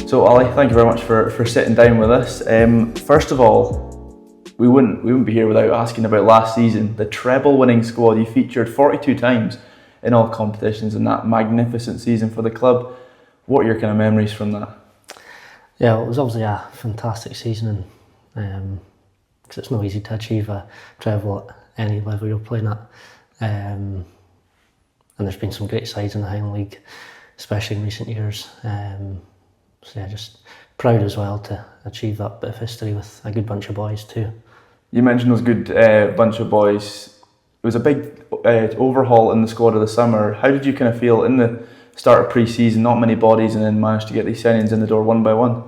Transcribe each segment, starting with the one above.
So Ollie, thank you very much for sitting down with us. First of all, we wouldn't be here without asking about last season. The treble winning squad, you featured 42 times in all competitions in that magnificent season for the club. What are your kind of memories from that? Yeah, well, it was obviously a fantastic season, because it's not easy to achieve a treble at any level you're playing at. And there's been some great sides in the Highland League, especially in recent years. So yeah, just proud as well to achieve that bit of history with a good bunch of boys too. You mentioned those good bunch of boys. It was a big overhaul in the squad of the summer. How did you kind of feel in the start of pre-season, not many bodies, and then managed to get these signings in the door one by one?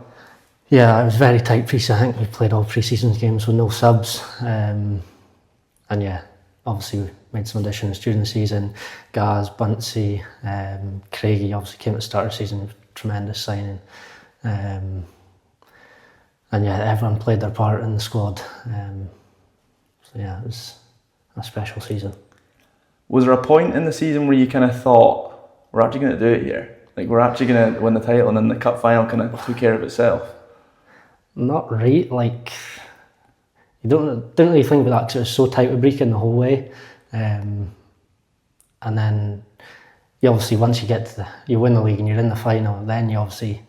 Yeah, it was very tight pre-season. I think we played all pre-season games with no subs. And yeah, obviously we made some additions during the season. Gaz, Bunty, Craigie obviously came at the start of the season, tremendous signing. And yeah, everyone played their part in the squad. So yeah, it was a special season. Was there a point in the season where you kind of thought, we're actually going to do it here? Like, we're actually going to win the title, and then the cup final kind of took care of itself? Not really. Like, you didn't really think about that because it was so tight with Brecon the whole way. And then you obviously, once you win the league and you're in the final, then you obviously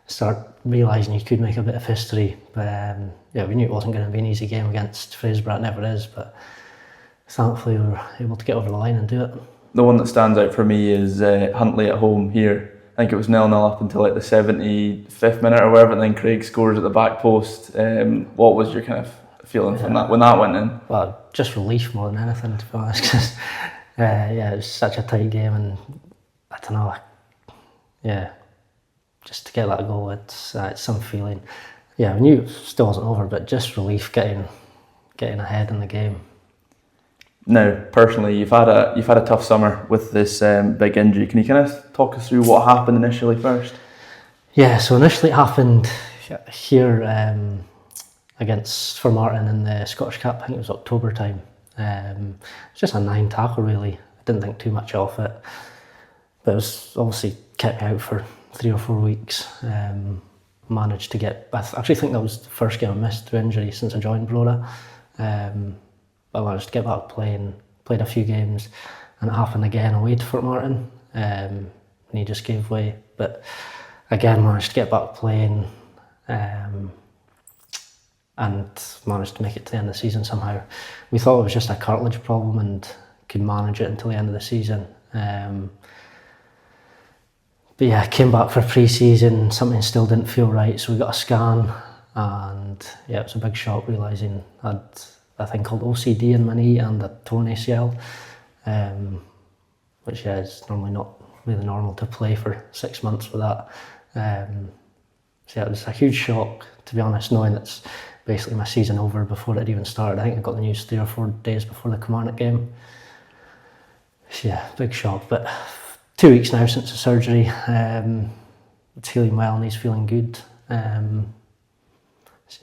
start realising you could make a bit of history. But yeah, we knew it wasn't going to be an easy game against Fraserburgh. It never is, but thankfully we were able to get over the line and do it. The one that stands out for me is Huntly at home here. I think it was 0-0 up until like the 75th minute or whatever, and then Craig scores at the back post. What was your kind of feeling from that when that went in? Well, just relief more than anything, to be honest, because yeah, it was such a tight game, and I don't know, yeah, just to get that goal, it's some feeling. Yeah, we knew it still wasn't over, but just relief getting ahead in the game. Now, personally, you've had a tough summer with this big injury. Can you kind of talk us through what happened initially first? Yeah, so initially it happened here against Formartine in the Scottish Cup. I think it was October time. It's just a 9 tackle really. I didn't think too much of it, but it was obviously kept me out for 3 or 4 weeks. Managed to get, I actually think that was the first game I missed through injury since I joined Brora. But I managed to get back playing, played a few games, and it happened again away to Formartine, and he just gave way. But again, managed to get back playing, and managed to make it to the end of the season somehow. We thought it was just a cartilage problem and could manage it until the end of the season. But yeah, I came back for pre-season, something still didn't feel right, so we got a scan, and yeah, it was a big shock realising I had a thing called OCD in my knee and a torn ACL, which yeah, is normally not really normal to play for 6 months with that. So yeah, it was a huge shock, to be honest, knowing that's basically my season over before it even started. I think I got the news 3 or 4 days before the Kilmarnock game. So yeah, big shock, but 2 weeks now since the surgery. It's healing well and he's feeling good. So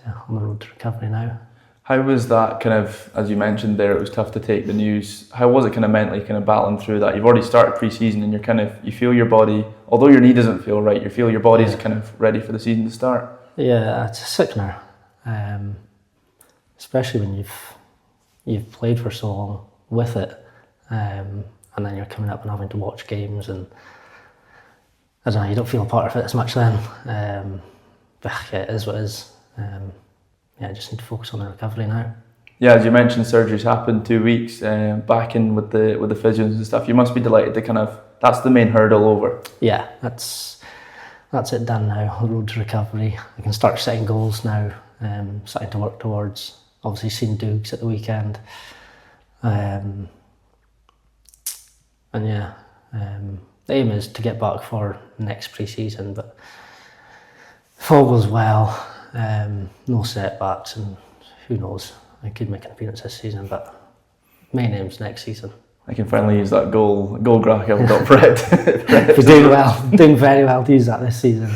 yeah, on the road to recovery now. How was that kind of, as you mentioned there, it was tough to take the news. How was it kind of mentally kind of battling through that? You've already started pre-season and you feel your body, although your knee doesn't feel right, you feel your body's kind of ready for the season to start. Yeah, it's a sickener. Especially when you've played for so long with it. And then you're coming up and having to watch games, and I don't know, you don't feel a part of it as much then. But yeah, it is what it is. Yeah, I just need to focus on the recovery now. Yeah, as you mentioned, surgery's happened 2 weeks, back in with the physios and stuff. You must be delighted to that's the main hurdle over. Yeah, that's it done now, the road to recovery. I can start setting goals now, starting to work towards, obviously seeing Dougs at the weekend. And yeah, the aim is to get back for next pre-season, but if all goes well, no setbacks, and who knows, I could make an appearance this season, but main aim's next season. I can finally use that goal graphic I've got prepped. We're doing very well to use that this season.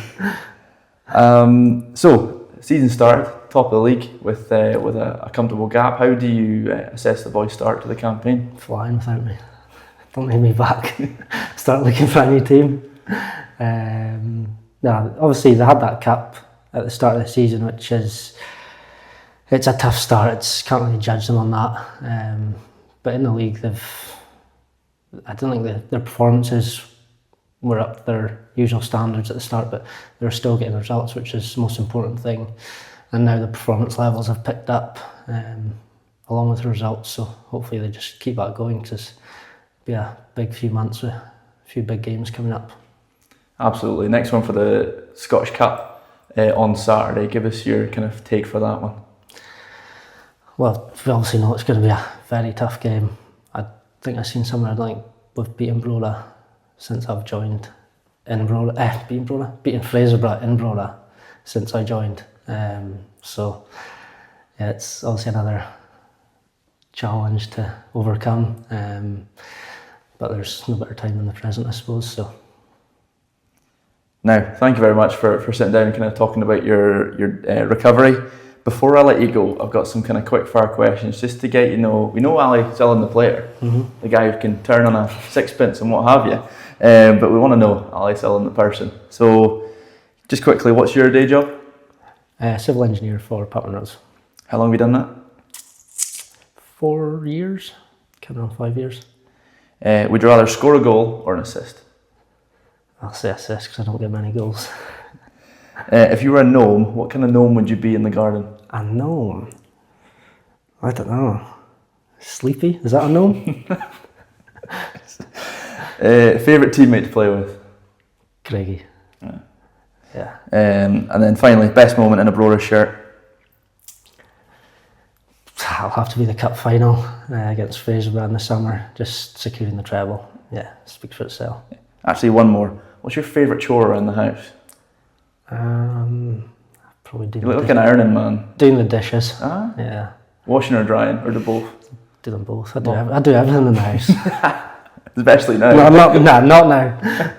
So, season started, top of the league with a comfortable gap. How do you assess the boys' start to the campaign? Flying without me. Don't need me back. Start looking for a new team. Obviously they had that cap at the start of the season, which is, it's a tough start. Can't really judge them on that. But in the league, I don't think their performances were up to their usual standards at the start, but they're still getting results, which is the most important thing. And now the performance levels have picked up along with the results, so hopefully they just keep that going, because it'll be a big few months with a few big games coming up. Absolutely. Next one for the Scottish Cup on Saturday. Give us your kind of take for that one. Well, we obviously know it's going to be a very tough game. I think I've seen somewhere, we've beaten Brola since I've joined. Beaten Fraserburgh in Brola since I joined. So yeah, it's obviously another challenge to overcome. But there's no better time than the present, I suppose. So. Now, thank you very much for sitting down and kind of talking about your recovery. Before I let you go, I've got some kind of quick fire questions just to get we know Ali Sutherland, the player, the guy who can turn on a sixpence and what have you. But we want to know Ali Sutherland, the person. So, just quickly, what's your day job? Civil engineer for Patman Roads. How long have you done that? 4 years, coming on 5 years. Would you rather score a goal or an assist? I'll say assist because I don't get many goals. If you were a gnome, what kind of gnome would you be in the garden? A gnome? I don't know. Sleepy? Is that a gnome? Favourite teammate to play with? Craigie. Yeah. And then finally, best moment in a Brora shirt? I'll have to be the cup final against Fraserburgh in the summer, just securing the treble. Yeah, speaks for itself. Actually, one more. What's your favourite chore around the house? Probably doing. You look like an ironing man. Doing the dishes. Ah. Yeah. Washing or drying, or do both? Do them both. I do everything in the house. Especially now. No, not now.